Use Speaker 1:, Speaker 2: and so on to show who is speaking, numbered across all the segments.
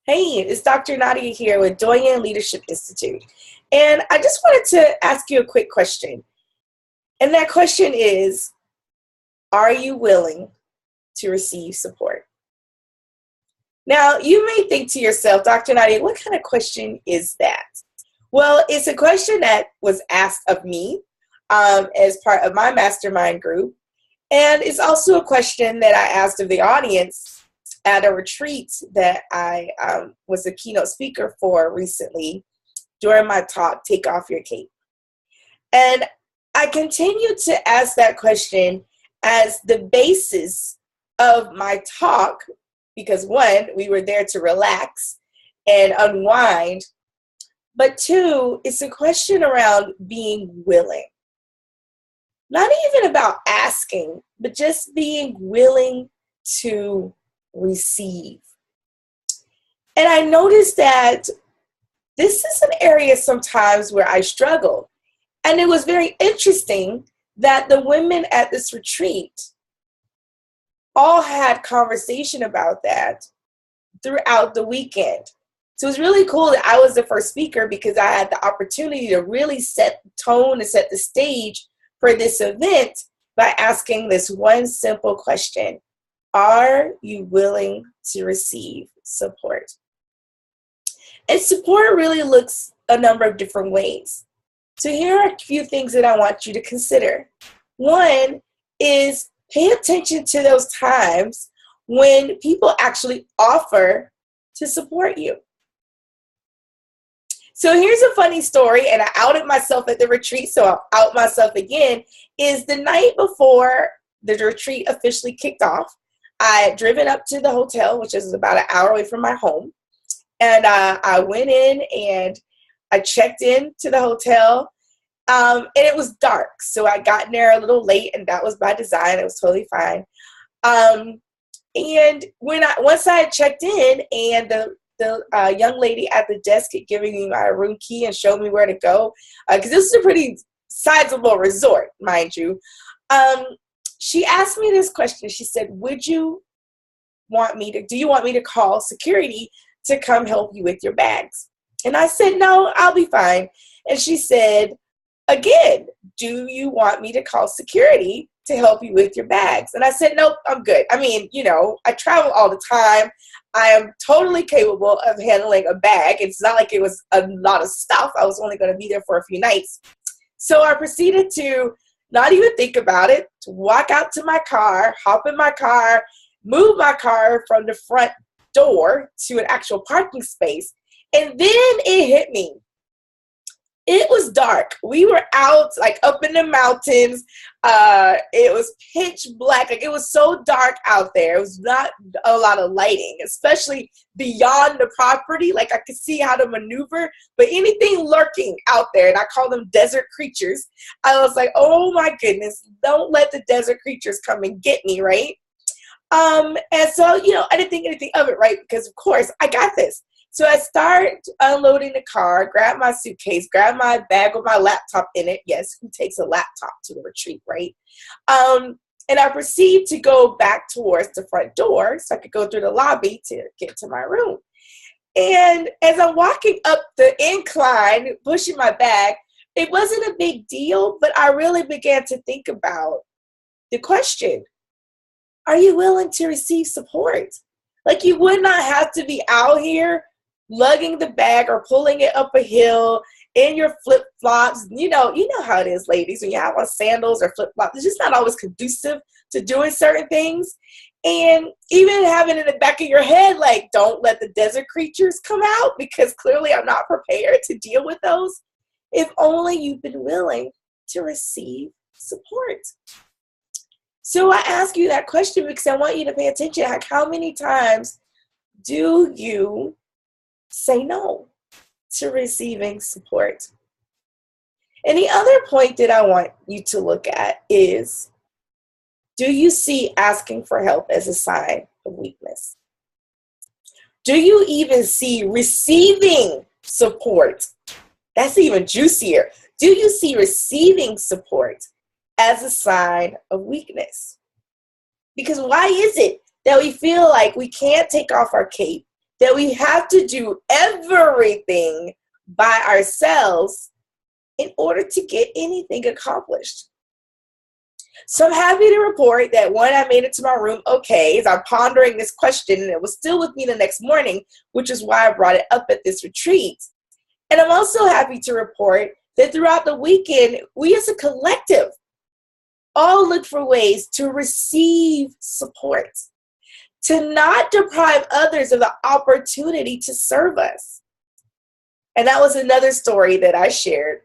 Speaker 1: Hey, it's Dr. Nadia here with Doyen Leadership Institute. And I just wanted to ask you a quick question. And that question is, are you willing to receive support? Now, you may think to yourself, Dr. Nadia, what kind of question is that? Well, it's a question that was asked of me as part of my mastermind group. And it's also a question that I asked of the audience at a retreat that I was a keynote speaker for recently during my talk, Take Off Your Cape. And I continue to ask that question as the basis of my talk, because one, we were there to relax and unwind, but two, it's a question around being willing. Not even about asking, but just being willing to receive. And I noticed that this is an area sometimes where I struggle. And it was very interesting that the women at this retreat all had conversation about that throughout the weekend. So it was really cool that I was the first speaker because I had the opportunity to really set the tone and set the stage for this event by asking this one simple question: are you willing to receive support? And support really looks a number of different ways. So here are a few things that I want you to consider. One is pay attention to those times when people actually offer to support you. So here's a funny story, and I outed myself at the retreat, so I'll out myself again, is the night before the retreat officially kicked off, I had driven up to the hotel, which is about an hour away from my home, and I went in and I checked in to the hotel, and it was dark, so I got in there a little late, and that was by design. It was totally fine. And once I had checked in, and the young lady at the desk had given me my room key and showed me where to go, because this is a pretty sizable resort, mind you. She asked me this question. She said, do you want me to call security to come help you with your bags? And I said, no, I'll be fine. And she said, again, do you want me to call security to help you with your bags? And I said, nope, I'm good. I mean, I travel all the time. I am totally capable of handling a bag. It's not like it was a lot of stuff. I was only going to be there for a few nights. So I proceeded to not even think about it, to walk out to my car, hop in my car, move my car from the front door to an actual parking space. And then it hit me. It was dark. We were out, like, up in the mountains. It was pitch black. Like, it was so dark out there. It was not a lot of lighting, especially beyond the property. Like, I could see how to maneuver, but anything lurking out there, and I call them desert creatures, I was like, oh my goodness, don't let the desert creatures come and get me, right? And so, I didn't think anything of it, right? Because, of course, I got this. So I start unloading the car, grab my suitcase, grab my bag with my laptop in it. Yes, who takes a laptop to the retreat, right? And I proceed to go back towards the front door so I could go through the lobby to get to my room. And as I'm walking up the incline, pushing my bag, it wasn't a big deal, but I really began to think about the question: are you willing to receive support? Like, you would not have to be out here lugging the bag or pulling it up a hill in your flip-flops. You know how it is, ladies, when you have on sandals or flip-flops. It's just not always conducive to doing certain things. And even having in the back of your head, like, don't let the desert creatures come out, because clearly I'm not prepared to deal with those. If only you've been willing to receive support. So I ask you that question because I want you to pay attention. Like, how many times do you say no to receiving support? And the other point that I want you to look at is, do you see asking for help as a sign of weakness? Do you even see receiving support? That's even juicier. Do you see receiving support as a sign of weakness? Because why is it that we feel like we can't take off our cape that we have to do everything by ourselves in order to get anything accomplished. So I'm happy to report that one, I made it to my room okay, as I'm pondering this question, and it was still with me the next morning, which is why I brought it up at this retreat. And I'm also happy to report that throughout the weekend, we as a collective all look for ways to receive support, to not deprive others of the opportunity to serve us. And that was another story that I shared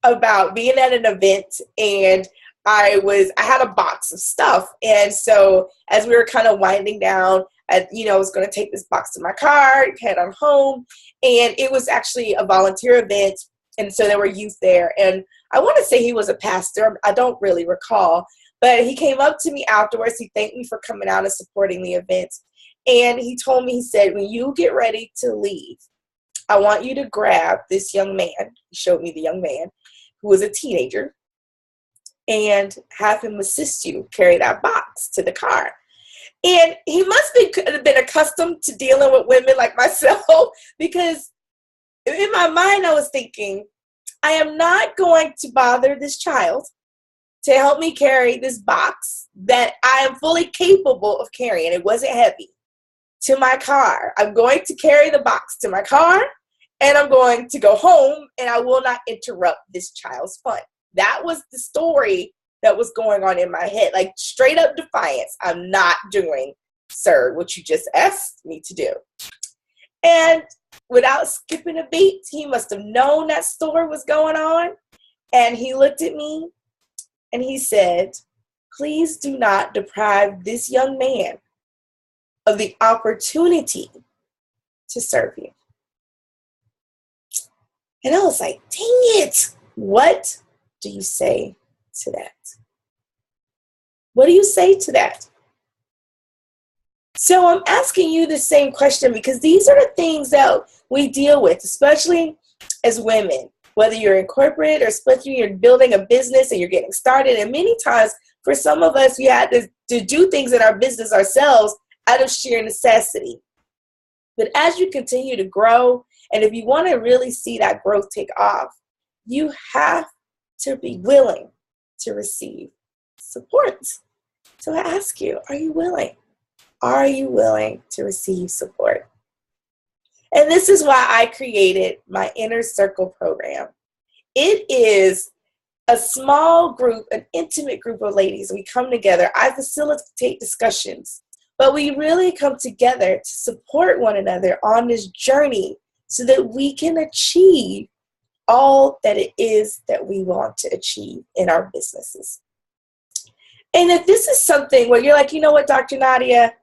Speaker 1: about being at an event, and I had a box of stuff. And so as we were kind of winding down, I was going to take this box to my car, head on home. And it was actually a volunteer event. And so there were youth there. And I want to say he was a pastor. I don't really recall. But he came up to me afterwards. He thanked me for coming out and supporting the event. And he told me, he said, when you get ready to leave, I want you to grab this young man. He showed me the young man who was a teenager, and have him assist you carry that box to the car. And he must have been accustomed to dealing with women like myself, because in my mind I was thinking, I am not going to bother this child to help me carry this box that I am fully capable of carrying. It wasn't heavy, to my car. I'm going to carry the box to my car, and I'm going to go home, and I will not interrupt this child's fun. That was the story that was going on in my head, like straight up defiance. I'm not doing, sir, what you just asked me to do. And without skipping a beat, he must have known that story was going on. And he looked at me and he said, please do not deprive this young man of the opportunity to serve you. And I was like, dang it. What do you say to that? What do you say to that? So I'm asking you the same question, because these are the things that we deal with, especially as women, whether you're in corporate or especially you're building a business and you're getting started. And many times for some of us, we had to do things in our business ourselves out of sheer necessity. But as you continue to grow, and if you want to really see that growth take off, you have to be willing to receive support. So I ask you, are you willing? Are you willing to receive support? And this is why I created my Inner Circle program. It is a small group, an intimate group of ladies. We come together. I facilitate discussions, but we really come together to support one another on this journey so that we can achieve all that it is that we want to achieve in our businesses. And if this is something where you're like, you know what, Dr. Nadia,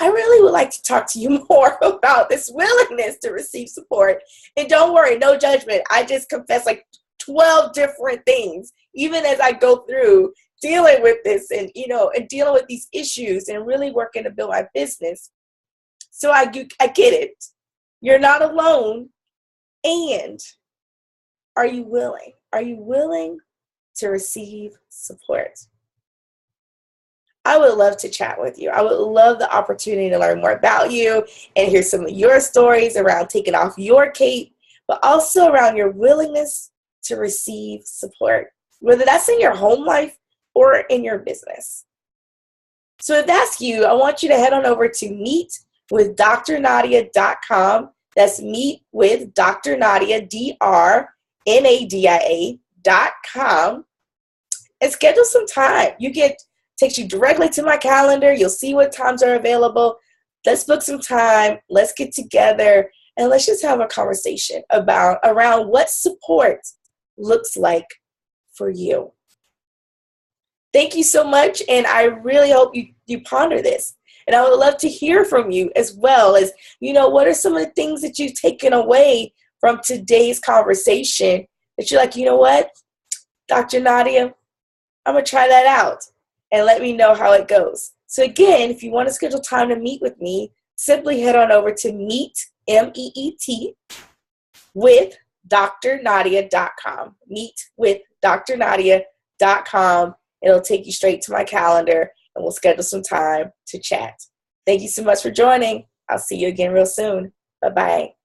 Speaker 1: I really would like to talk to you more about this willingness to receive support. And don't worry, no judgment. I just confess like 12 different things, even as I go through dealing with this and dealing with these issues and really working to build my business. So I get it. You're not alone. And are you willing? Are you willing to receive support? I would love to chat with you. I would love the opportunity to learn more about you and hear some of your stories around taking off your cape, but also around your willingness to receive support, whether that's in your home life or in your business. So if that's you, I want you to head on over to meetwithdrnadia.com. That's meetwithdrnadia, DRNADIA.com, and schedule some time. Takes you directly to my calendar. You'll see what times are available. Let's book some time. Let's get together and let's just have a conversation around what support looks like for you. Thank you so much, and I really hope you ponder this. And I would love to hear from you as well as, what are some of the things that you've taken away from today's conversation that you're like, you know what, Dr. Nadia, I'm going to try that out. And let me know how it goes. So again, if you want to schedule time to meet with me, simply head on over to meet, MEET, with drnadia.com. Meetwithdrnadia.com. It'll take you straight to my calendar, and we'll schedule some time to chat. Thank you so much for joining. I'll see you again real soon. Bye-bye.